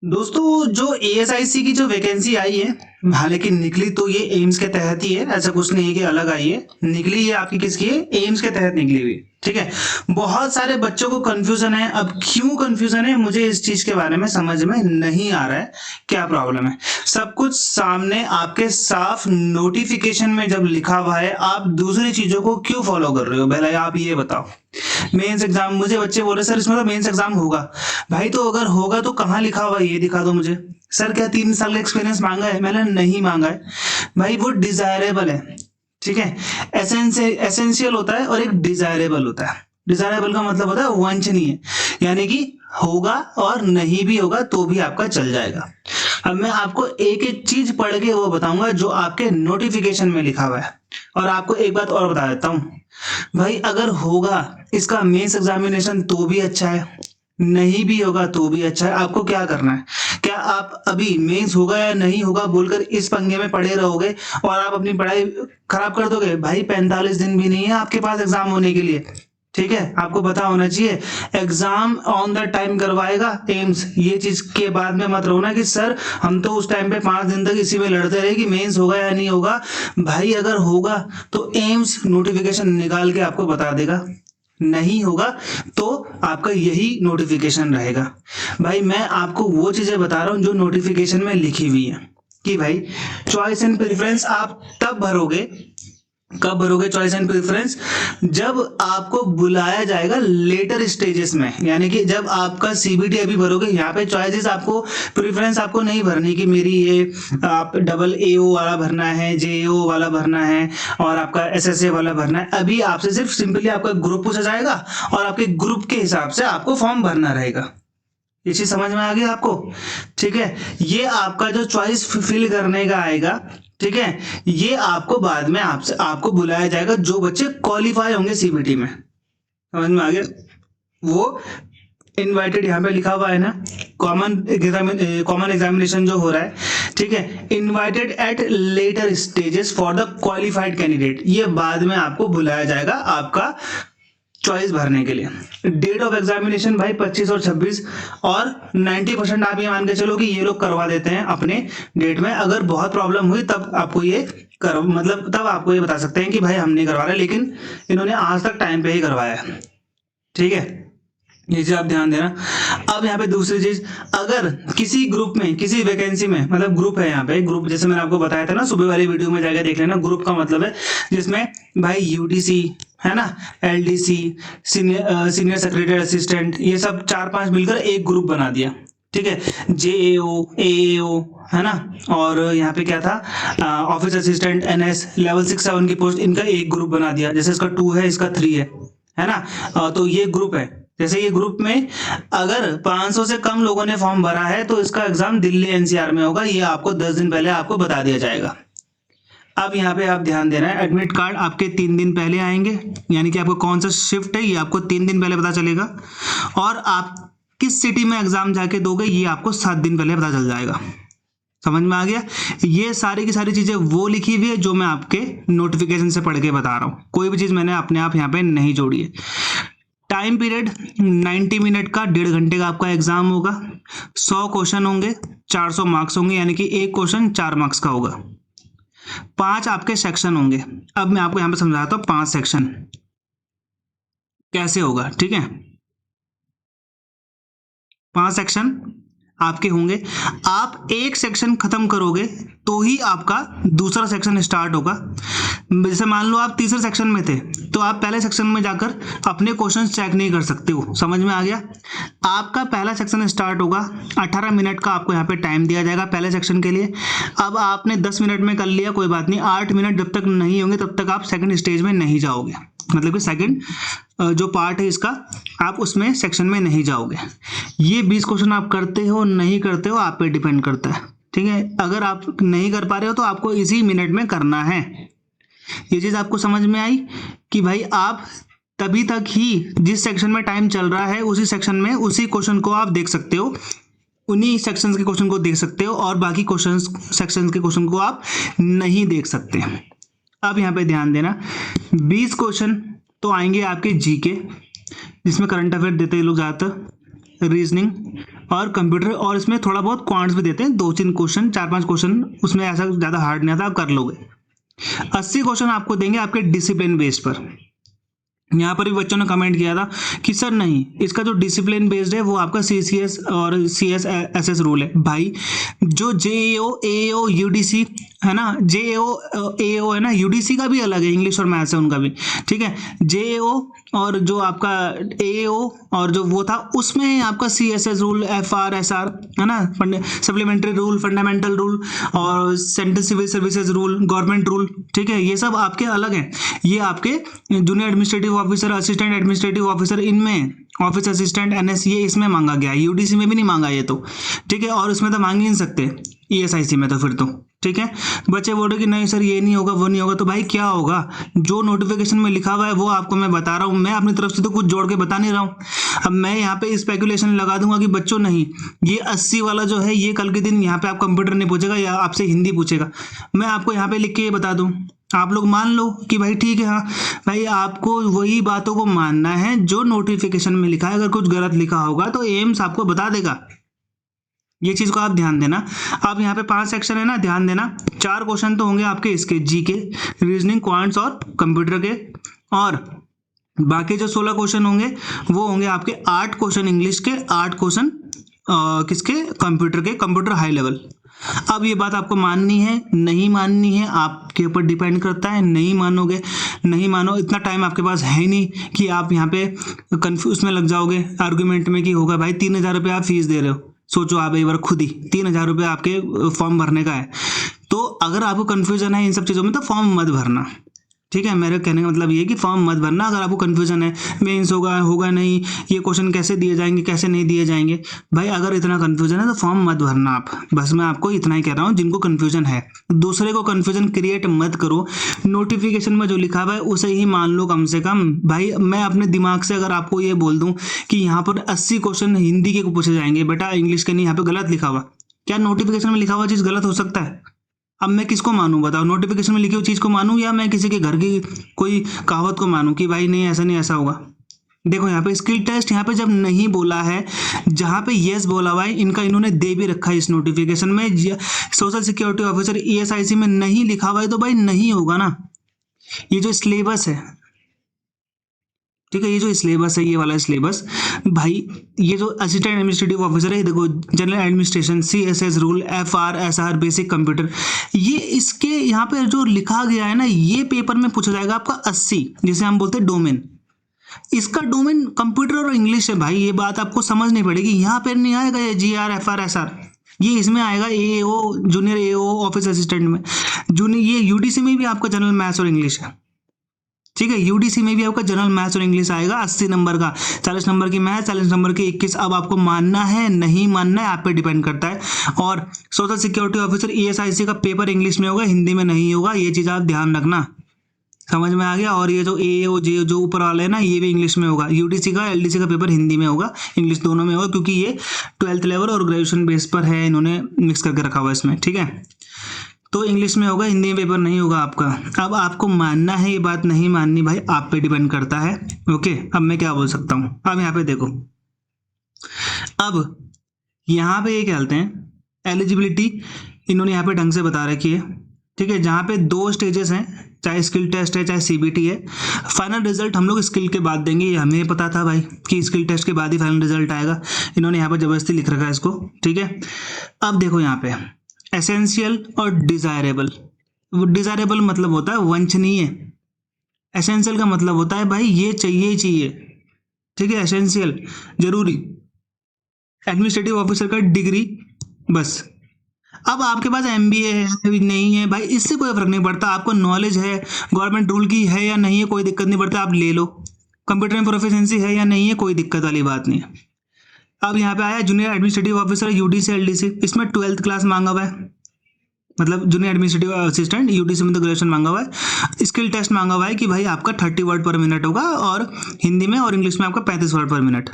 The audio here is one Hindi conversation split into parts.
दोस्तों जो एएसआईसी की जो वैकेंसी आई है, हालांकि निकली तो ये एम्स के तहत ही है, ऐसा कुछ नहीं है कि अलग आई है। निकली ये आपकी किसकी है? एम्स के तहत निकली हुई। ठीक है। बहुत सारे बच्चों को कंफ्यूजन है। अब क्यों कंफ्यूजन है मुझे इस चीज के बारे में समझ में नहीं आ रहा है, क्या प्रॉब्लम है। सब कुछ सामने आपके साफ नोटिफिकेशन में जब लिखा हुआ है, आप दूसरी चीजों को क्यों फॉलो कर रहे हो? पहले आप ये बताओ। मेंस एग्जाम, मुझे बच्चे बोल रहे सर इसमें तो मेंस एग्जाम होगा। भाई तो अगर होगा तो कहाँ लिखा हुआ है ये दिखा दो मुझे। सर क्या 3 साल का एक्सपीरियंस मांगा है? मैंने नहीं मांगा है भाई, वो डिजायरेबल है। ठीक है। एसेंशियल होता है और एक डिजायरेबल होता है। डिजायरेबल का मतलब होता है वांछनीय, यानी कि होगा और नहीं भी होगा तो भी आपका चल जाएगा। अब मैं आपको एक एक चीज पढ़ के वो बताऊंगा जो आपके नोटिफिकेशन में लिखा हुआ है। और आपको एक बात और बता देता हूं भाई, अगर होगा इसका मेंस एग्जामिनेशन तो भी अच्छा है, नहीं भी होगा तो भी अच्छा है। आपको क्या करना है? क्या आप अभी मेंस होगा या नहीं होगा बोलकर इस पंगे में पड़े रहोगे और आप अपनी पढ़ाई खराब कर दोगे? भाई 45 दिन भी नहीं है आपके पास एग्जाम होने के लिए। ठीक है, आपको पता होना चाहिए एग्जाम ऑन द टाइम करवाएगा एम्स। ये चीज के बाद में मत रहो ना कि सर हम तो उस टाइम पे 5 दिन तक इसी में लड़ते रहे कि मेंस होगा या नहीं होगा। भाई अगर होगा तो एम्स नोटिफिकेशन निकाल के आपको बता देगा, नहीं होगा तो आपका यही नोटिफिकेशन रहेगा। भाई मैं आपको वो चीजें बता रहा हूं जो नोटिफिकेशन में लिखी हुई है कि भाई चॉइस एंड प्रेफरेंस आप तब भरोगे, कब भरोगे चॉइस एंड प्रेफरेंस? जब आपको बुलाया जाएगा लेटर स्टेजेस में, यानी कि जब आपका सीबीटी अभी भरोगे, यहाँ पे चॉइसेस आपको, प्रेफरेंस आपको नहीं भरनी कि मेरी ये आप डबल एओ वाला भरना है, जेओ वाला भरना है और आपका एसएसए वाला भरना है। अभी आपसे सिर्फ सिंपली आपका ग्रुप पूछा जाएगा और आपके ग्रुप के हिसाब से आपको फॉर्म भरना रहेगा। ये चीज समझ में आ गई आपको? ठीक है। ये आपका जो चॉइस फिल करने का आएगा, ठीक है, ये आपको बाद में आपको बुलाया जाएगा जो बच्चे क्वालिफाई होंगे सीबीटी में। समझ में आ गया? वो इनवाइटेड यहाँ पे लिखा हुआ है ना, कॉमन एग्जामिनेशन जो हो रहा है, ठीक है, invited at later stages for the qualified candidate. ये बाद में आपको बुलाया जाएगा आपका चॉइस भरने के लिए। डेट ऑफ एग्जामिनेशन भाई 25 और 26 और 90% आप ये मान के चलो कि ये लोग करवा देते हैं अपने डेट में। अगर बहुत प्रॉब्लम हुई तब आपको ये मतलब तब आपको ये बता सकते हैं कि भाई हम नहीं करवा रहे, लेकिन इन्होंने आज तक टाइम पे ही करवाया है। ठीक है, ये चीज आप ध्यान देना। अब यहाँ पे दूसरी चीज, अगर किसी ग्रुप में, किसी वैकेंसी में, मतलब ग्रुप है यहाँ पे, ग्रुप जैसे मैंने आपको बताया था ना सुबह वाली वीडियो में, जाकर देख लेना। ग्रुप का मतलब है जिसमें भाई यूडीसी है ना, एलडीसी, सीनियर सेक्रेटरी असिस्टेंट, ये सब 4-5 मिलकर एक ग्रुप बना दिया। ठीक है, जेएओ, एएओ है ना, और यहाँ पे क्या था ऑफिस असिस्टेंट, एनएस, लेवल 6-7 की पोस्ट, इनका एक ग्रुप बना दिया। जैसे इसका 2 है, इसका 3 है ना, तो ये ग्रुप है। जैसे ये ग्रुप में अगर 500 से कम लोगों ने फॉर्म भरा है तो इसका एग्जाम दिल्ली एनसीआर में होगा। ये आपको 10 दिन पहले आपको बता दिया जाएगा। अब यहाँ पे आप ध्यान देना है, एडमिट कार्ड आपके 3 दिन पहले आएंगे, यानी कि आपको कौन सा शिफ्ट है ये आपको 3 दिन पहले पता चलेगा। और आप किस सिटी में एग्जाम जाके दोगे ये आपको 7 दिन पहले पता चल जाएगा। समझ में आ गया? ये सारी की सारी चीजें वो लिखी हुई है जो मैं आपके नोटिफिकेशन से पढ़ के बता रहा हूँ। कोई भी चीज मैंने अपने आप यहाँ पे नहीं जोड़ी है। टाइम पीरियड 90 मिनट का, 1.5 घंटे का आपका एग्जाम होगा। 100 क्वेश्चन होंगे, 400 मार्क्स होंगे, यानी कि एक क्वेश्चन 4 मार्क्स का होगा। 5 आपके सेक्शन होंगे। अब मैं आपको यहां पे समझाता हूं 5 सेक्शन कैसे होगा। ठीक है, 5 सेक्शन आपके होंगे। आप एक सेक्शन खत्म करोगे तो ही आपका दूसरा सेक्शन स्टार्ट होगा। जैसे मान लो आप तीसरे सेक्शन में थे तो आप पहले सेक्शन में जाकर अपने क्वेश्चंस चेक नहीं कर सकते हो। समझ में आ गया? आपका पहला सेक्शन स्टार्ट होगा, 18 मिनट का आपको यहाँ पे टाइम दिया जाएगा पहले सेक्शन के लिए। अब आपने 10 मिनट में कर लिया, कोई बात नहीं, 8 मिनट जब तक नहीं होंगे तब तक आप सेकंड स्टेज में नहीं जाओगे। मतलब कि सेकंड जो पार्ट है इसका, आप उसमें सेक्शन में नहीं जाओगे। ये 20 क्वेश्चन आप करते हो नहीं करते हो आप पे डिपेंड करता है। ठीक है, अगर आप नहीं कर पा रहे हो तो आपको इसी मिनट में करना है। ये चीज आपको समझ में आई कि भाई आप तभी तक ही जिस सेक्शन में टाइम चल रहा है उसी सेक्शन में उसी क्वेश्चन को आप देख सकते हो, उन्हीं सेक्शंस के क्वेश्चन को देख सकते हो, और बाकी क्वेश्चंस सेक्शंस के क्वेश्चन को आप नहीं देख सकते। अब यहाँ पे ध्यान देना, 20 क्वेश्चन तो आएंगे आपके जीके, जिसमें करंट अफेयर देते हैं लोग ज़्यादातर, रीजनिंग और कंप्यूटर, और इसमें थोड़ा बहुत क्वांट्स भी देते हैं, 2-3 क्वेश्चन, 4-5 क्वेश्चन, उसमें ऐसा ज़्यादा हार्ड नहीं आता, आप कर लोगे। 80 क्वेश्चन आपको देंगे आपके डिसिप्लिन बेस्ड पर। यहाँ पर भी बच्चों ने कमेंट किया था कि सर नहीं, इसका जो डिसिप्लिन बेस्ड है वो आपका CCS और CSSS रूल है। भाई जो JAO AAO UDC है ना, JAO AAO है ना, UDC का भी अलग है, इंग्लिश और मैथ्स है उनका भी, ठीक है। JAO और जो आपका AAO और जो वो था उसमें आपका CSS रूल, FR SR है ना, सप्लीमेंट्री रूल, फंडामेंटल रूल और central civil services rule, government rule, ठीक है, ये सब आपके अलग हैं। ये आपके junior administrative officer, assistant administrative officer, इनमें ऑफिस असिस्टेंट NS ये इसमें मांगा गया है, UDC में भी नहीं मांगा ये तो, ठीक है, और उसमें तो मांग ही नहीं सकते ESIC में, तो फिर तो ठीक है। बच्चे बोल रहे कि नहीं सर ये नहीं होगा वो नहीं होगा, तो भाई क्या होगा, जो नोटिफिकेशन में लिखा हुआ है वो आपको मैं बता रहा हूँ, मैं अपनी तरफ से तो कुछ जोड़ के बता नहीं रहा हूँ। अब मैं यहाँ पे स्पेकुलेशन लगा दूंगा कि बच्चों नहीं, ये 80 वाला जो है ये कल के दिन यहाँ पे आप कंप्यूटर नहीं पूछेगा या आपसे हिंदी पूछेगा, मैं आपको यहाँ पे लिख के ये बता दूँ, आप लोग मान लो कि भाई ठीक है, हाँ भाई आपको वही बातों को मानना है जो नोटिफिकेशन में लिखा है। अगर कुछ गलत लिखा होगा तो एम्स आपको बता देगा, ये चीज को आप ध्यान देना। अब यहाँ पे 5 सेक्शन है ना, ध्यान देना। 4 क्वेश्चन तो होंगे आपके इसके जीके, रीजनिंग, क्वांट्स और कंप्यूटर के, और बाकी जो 16 क्वेश्चन होंगे वो होंगे आपके 8 क्वेश्चन इंग्लिश के, 8 क्वेश्चन किसके, कंप्यूटर के, कंप्यूटर हाई लेवल। अब ये बात आपको माननी है नहीं माननी है आपके ऊपर डिपेंड करता है, नहीं मानोगे नहीं मानो, इतना टाइम आपके पास है नहीं कि आप यहाँ पे कंफ्यूज में लग जाओगे आर्गुमेंट में कि होगा भाई 3000 रुपये आप फीस दे रहे हो, सोचो आप एक बार खुद ही 3000 रुपये आपके फॉर्म भरने का है। तो अगर आपको कन्फ्यूजन है इन सब चीज़ों में तो फॉर्म मत भरना, ठीक है। मेरे कहने का मतलब ये है कि फॉर्म मत भरना अगर आपको कन्फ्यूजन है, मेंस होगा नहीं, ये क्वेश्चन कैसे दिए जाएंगे कैसे नहीं दिए जाएंगे, भाई अगर इतना कन्फ्यूजन है तो फॉर्म मत भरना आप। बस मैं आपको इतना ही कह रहा हूँ, जिनको कन्फ्यूजन है, दूसरे को कन्फ्यूजन क्रिएट मत करो। नोटिफिकेशन में जो लिखा हुआ है उसे ही मान लो कम से कम। भाई मैं अपने दिमाग से अगर आपको ये बोल दूँ कि यहाँ पर 80 क्वेश्चन हिंदी के पूछे जाएंगे, बेटा इंग्लिश के नहीं, यहाँ पे गलत लिखा हुआ, क्या नोटिफिकेशन में लिखा हुआ चीज़ गलत हो सकता है? अब मैं किसको मानूं बताओ, नोटिफिकेशन में लिखी हुई चीज़ को मानूं या मैं किसी के घर की कोई कहावत को मानूं कि भाई नहीं ऐसा होगा। देखो यहाँ पे स्किल टेस्ट यहाँ पे जब नहीं बोला है, जहाँ पे यस बोला हुआ है, इनका इन्होंने दे भी रखा है इस नोटिफिकेशन में। सोशल सिक्योरिटी ऑफिसर ESIC में नहीं लिखा हुआ है तो भाई नहीं होगा ना। ये जो सिलेबस है, ठीक है, ये जो सिलेबस है, ये वाला सिलेबस, भाई ये जो असिस्टेंट एडमिनिस्ट्रेटिव ऑफिसर है, देखो general administration, CSS rule, FR SR basic computer, ये इसके यहाँ पे जो लिखा गया है ना, ये पेपर में पूछा जाएगा आपका 80, जिसे हम बोलते हैं डोमेन। इसका डोमेन कंप्यूटर और इंग्लिश है भाई, ये बात आपको समझनी पड़ेगी। यहाँ पर नहीं आएगा ये GR FR SR, ये इसमें आएगा AAO, junior AAO office assistant में। ये UDC में भी आपका जनरल मैथ्स और इंग्लिश है, ठीक है, UDC में भी आपका जनरल मैथ्स और इंग्लिश आएगा 80 नंबर का, 40 नंबर की मैथ्स, 40 नंबर की 21। अब आपको मानना है नहीं मानना है आप पे डिपेंड करता है। और सोशल सिक्योरिटी ऑफिसर ESIC का पेपर इंग्लिश में होगा, हिंदी में नहीं होगा, ये चीज़ आप ध्यान रखना, समझ में आ गया। और ये जो AAO जो ऊपर वाला है ना, ये भी इंग्लिश में होगा। UDC का LDC का पेपर हिंदी में होगा, इंग्लिश दोनों में होगा, क्योंकि ये 12th लेवल और ग्रेजुएशन बेस पर है, इन्होंने मिक्स करके रखा हुआ इसमें, ठीक है। तो इंग्लिश में होगा, हिंदी में पेपर नहीं होगा आपका। अब आपको मानना है ये बात, नहीं माननी भाई आप पे डिपेंड करता है, ओके। अब मैं क्या बोल सकता हूँ, अब यहाँ पे देखो, अब यहाँ पे ये क्या कहते हैं, एलिजिबिलिटी इन्होंने यहाँ पे ढंग से बता रखी है, ठीक है, जहाँ पे 2 स्टेजेस हैं, चाहे स्किल टेस्ट है चाहे CBT है। फाइनल रिजल्ट हम लोग स्किल के बाद देंगे, ये हमें पता था भाई कि स्किल टेस्ट के बाद ही फाइनल रिजल्ट आएगा, इन्होंने यहाँ पे जबरदस्ती लिख रखा है इसको, ठीक है। अब देखो यहाँ पे एसेंशियल और डिजायरेबल, डिजायरेबल मतलब होता है वांछनीय, एसेंशियल का मतलब होता है भाई ये चाहिए ही चाहिए, ठीक है, एसेंशियल जरूरी, एडमिनिस्ट्रेटिव ऑफिसर का डिग्री बस। अब आपके पास MBA है नहीं है भाई, इससे कोई फर्क नहीं पड़ता, आपको नॉलेज है गवर्नमेंट रूल की है या नहीं है, कोई दिक्कत नहीं पड़ता, आप ले लो। कंप्यूटर में प्रोफिशिएंसी है या नहीं है, कोई दिक्कत वाली बात नहीं है। अब यहाँ पे आया junior administrative officer UDC LDC, इसमें 12th क्लास मांगा हुआ है, मतलब जूनियर एडमिनिस्ट्रेटिव असिस्टेंट, UDC में तो ग्रेजुएशन मांगा हुआ है। स्किल टेस्ट मांगा हुआ है कि भाई आपका 30 वर्ड पर मिनट होगा, और हिंदी में और इंग्लिश में आपका 35 वर्ड पर minute.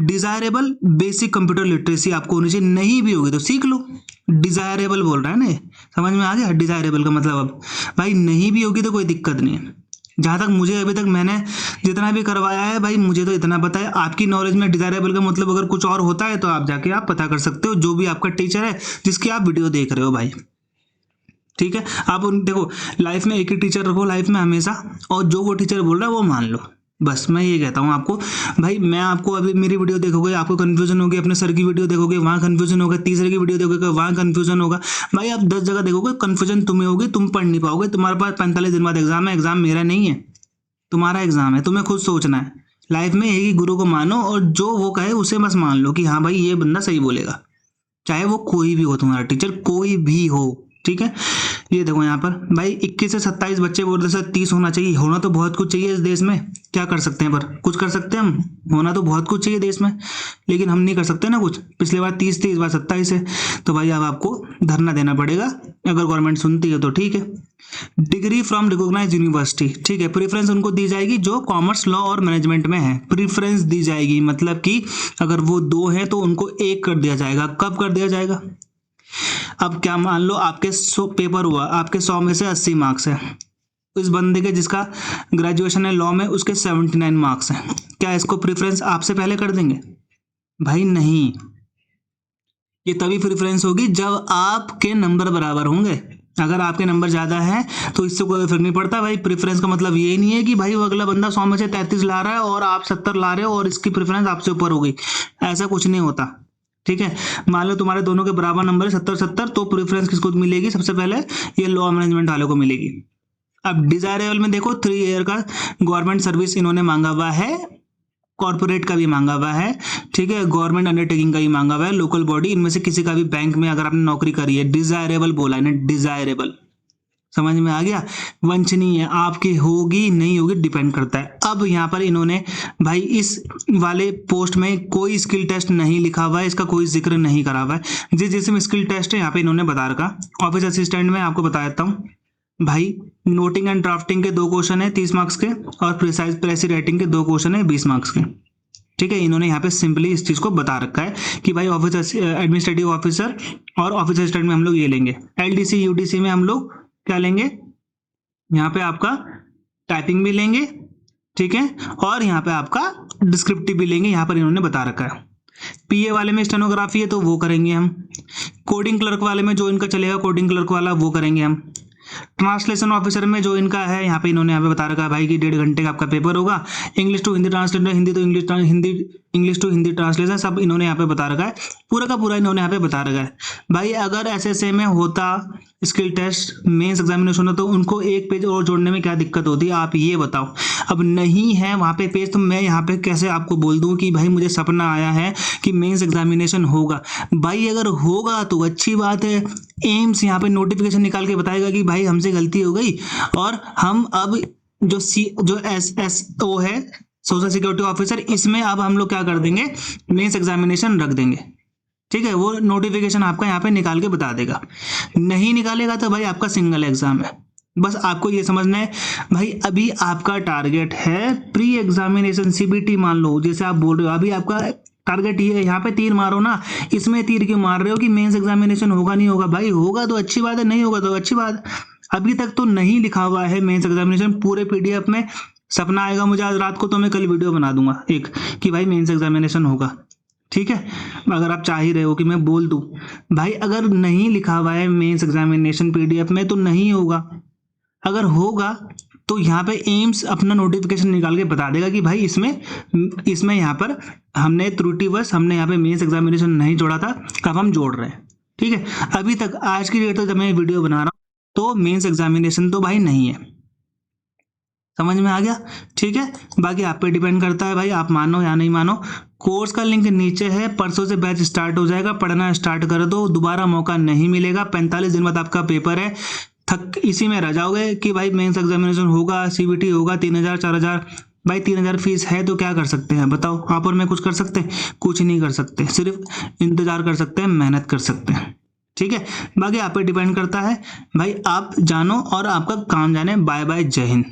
Desirable basic computer literacy आपको होनी चाहिए, नहीं भी होगी तो सीख लो। डिजायरेबल बोल रहा है ना, समझ में आ गया डिजायरेबल का मतलब। अब भाई नहीं भी होगी तो कोई दिक्कत नहीं है, जहाँ तक मुझे अभी तक मैंने जितना भी करवाया है भाई, मुझे तो इतना पता है। आपकी नॉलेज में डिजायरेबल का मतलब अगर कुछ और होता है तो आप जाके आप पता कर सकते हो, जो भी आपका टीचर है जिसकी आप वीडियो देख रहे हो भाई, ठीक है। आप देखो लाइफ में एक ही टीचर रखो लाइफ में हमेशा, और जो वो टीचर बोल रहा है वो मान लो, बस मैं ये कहता हूँ आपको। भाई मैं आपको अभी मेरी वीडियो देखोगे आपको कन्फ्यूजन होगी, अपने सर की वीडियो देखोगे वहाँ कन्फ्यूजन होगा, तीसरे की वीडियो देखोगे वहाँ कन्फ्यूजन होगा। भाई आप 10 जगह देखोगे कन्फ्यूजन तुम्हें होगी, तुम पढ़ नहीं पाओगे। तुम्हारे पास 45 दिन बाद एग्जाम है, एग्जाम मेरा नहीं है, तुम्हारा एग्जाम है, तुम्हें खुद सोचना है। लाइफ में एक ही गुरु को मानो, और जो वो कहे उसे बस मान लो कि हाँ भाई ये बंदा सही बोलेगा, चाहे वो कोई भी हो, तुम्हारा टीचर कोई भी हो, ठीक है। ये देखो यहाँ पर भाई 21 से 27 बच्चे बोल रहे सर 30 होना चाहिए। होना तो बहुत कुछ चाहिए इस देश में, क्या कर सकते हैं, पर कुछ कर सकते हैं हम? होना तो बहुत कुछ चाहिए देश में, लेकिन हम नहीं कर सकते ना कुछ। पिछले बार 30 थी, इस बार 27 है, तो भाई अब आपको धरना देना पड़ेगा। अगर गवर्नमेंट सुनती है तो ठीक है। डिग्री फ्रॉम रिकॉग्नाइज्ड यूनिवर्सिटी, ठीक है, प्रेफरेंस उनको दी जाएगी जो कॉमर्स लॉ और मैनेजमेंट में है। प्रेफरेंस दी जाएगी मतलब कि अगर वो 2 हैं तो उनको 1 कर दिया जाएगा। कब कर दिया जाएगा? अब क्या मान लो आपके 100 पेपर हुआ, आपके 100 में से 80 मार्क्स है, इस बंदे के जिसका ग्रेजुएशन है लॉ में उसके 79 मार्क्स हैं, क्या इसको प्रेफरेंस आपसे पहले कर देंगे? भाई नहीं, ये तभी प्रेफरेंस होगी जब आपके नंबर बराबर होंगे। अगर आपके नंबर ज्यादा है तो इससे कोई फर्क नहीं पड़ता भाई। प्रेफरेंस का मतलब ये नहीं है कि भाई वो अगला बंदा 100 में से 33 ला रहा है और आप 70 ला रहे हो और इसकी प्रेफरेंस आपसे ऊपर हो गई, ऐसा कुछ नहीं होता, ठीक है। मान लो तुम्हारे दोनों के बराबर नंबर है 70-70, तो प्रेफरेंस किसको मिलेगी? सबसे पहले ये लॉ मैनेजमेंट वालों को मिलेगी। अब डिजायरेबल में देखो 3 ईयर का गवर्नमेंट सर्विस इन्होंने मांगा हुआ है, कॉर्पोरेट का भी मांगा हुआ है, ठीक है, गवर्नमेंट अंडरटेकिंग का भी मांगा हुआ है, लोकल बॉडी, इनमें से किसी का भी बैंक में अगर आपने नौकरी करी है, डिजायरेबल बोला है ना, डिजायरेबल, समझ में आ गया? वंचनीय है, आपकी होगी नहीं होगी डिपेंड करता है। अब यहाँ पर इन्होंने भाई इस वाले पोस्ट में कोई स्किल टेस्ट नहीं लिखा हुआ है, इसका कोई जिक्र नहीं करा हुआ है। जिसमें स्किल टेस्ट है यहाँ पे इन्होंने बता रखा। ऑफिस असिस्टेंट में आपको बता देता हूँ भाई, नोटिंग एंड ड्राफ्टिंग के 2 क्वेश्चन है 30 मार्क्स के, और प्रेसी राइटिंग के 2 क्वेश्चन है 20 मार्क्स के, ठीक है। इन्होंने यहाँ पे सिंपली इस चीज को बता रखा है कि भाई ऑफिस एडमिनिस्ट्रेटिव ऑफिसर और ऑफिस असिस्टेंट में हम लोग ये लेंगे, एलडीसी यूडीसी में हम लोग क्या लेंगे, यहाँ पे आपका टाइपिंग भी लेंगे, ठीक है, और यहाँ पे आपका डिस्क्रिप्टिव भी लेंगे, यहाँ पर इन्होंने बता रखा है। पीए वाले में स्टेनोग्राफी है तो वो करेंगे हम। कोडिंग क्लर्क वाले में जो इनका चलेगा कोडिंग क्लर्क वाला वो करेंगे हम। ट्रांसलेशन ऑफिसर में जो इनका है यहाँ पे इन्होंने यहाँ पे बता रखा है भाई कि 1.5 घंटे का आपका पेपर होगा। English to Hindi translation, Hindi to English to Hindi translation, सब इन्होंने यहाँ पे बता रखा है, पूरा का पूरा इन्होंने यहाँ पे बता रखा है। भाई अगर एसएसए में होता स्किल टेस्ट मेंस एग्जामिनेशन हो तो उनको 1 पेज और जोड़ने में क्या दिक्कत होती है, आप ये बताओ। अब नहीं है वहाँ पे पेज, तो मैं यहाँ पे कैसे आपको बोल दूँ कि भाई मुझे सपना आया है कि मेंस एग्जामिनेशन होगा। भाई अगर होगा तो अच्छी बात है, एम्स यहाँ पे नोटिफिकेशन निकाल के बताएगा कि भाई हमसे गलती हो गई और हम अब जो SSO है सोशल सिक्योरिटी ऑफिसर, इसमें अब हम लोग क्या कर देंगे, मेंस एग्जामिनेशन रख देंगे, ठीक है। वो नोटिफिकेशन आपका यहाँ पे निकाल के बता देगा। नहीं निकालेगा तो भाई आपका सिंगल एग्जाम है। बस आपको ये समझना है भाई, अभी आपका टारगेट है प्री एग्जामिनेशन CBT, मान लो जैसे आप बोल रहे हो अभी आपका टारगेट ये है, यहाँ पे तीर मारो ना, इसमें तीर क्यों मार रहे हो कि मेंस एग्जामिनेशन होगा नहीं होगा? भाई होगा तो अच्छी बात है, नहीं होगा तो अच्छी बात। अभी तक तो नहीं लिखा हुआ है मेंस एग्जामिनेशन पूरे PDF में। सपना आएगा मुझे आज रात को तो मैं कल वीडियो बना दूंगा एक कि भाई मेंस एग्जामिनेशन होगा, ठीक है। अगर आप चाह ही रहे हो कि मैं बोल दूं, भाई अगर नहीं लिखा हुआ है मेंस एग्जामिनेशन PDF में तो नहीं होगा। अगर होगा तो यहाँ पे एम्स अपना नोटिफिकेशन निकाल के बता देगा कि भाई इसमें यहाँ पर हमने त्रुटिवश हमने यहाँ पे मेंस एग्जामिनेशन नहीं जोड़ा था, अब हम जोड़ रहे हैं, ठीक है। अभी तक आज की डेट तक जब मैं वीडियो बना रहा हूँ तो मेंस एग्जामिनेशन तो भाई नहीं है, समझ में आ गया, ठीक है। बाकी आप पे डिपेंड करता है भाई, आप मानो या नहीं मानो। कोर्स का लिंक नीचे है, परसों से बैच स्टार्ट हो जाएगा, पढ़ना स्टार्ट कर दो, दोबारा मौका नहीं मिलेगा। 45 दिन बाद आपका पेपर है, थक इसी में रह जाओगे कि भाई मेंस एग्जामिनेशन होगा, CBT होगा, 3000 4000। भाई 3000 फीस है तो क्या कर सकते हैं बताओ? आप और मैं कुछ कर सकते हैं? कुछ नहीं कर सकते, सिर्फ इंतजार कर सकते हैं, मेहनत कर सकते हैं, ठीक है। बाकी आप पे डिपेंड करता है भाई, आप जानो और आपका काम जाने। बाय बाय, जय हिंद।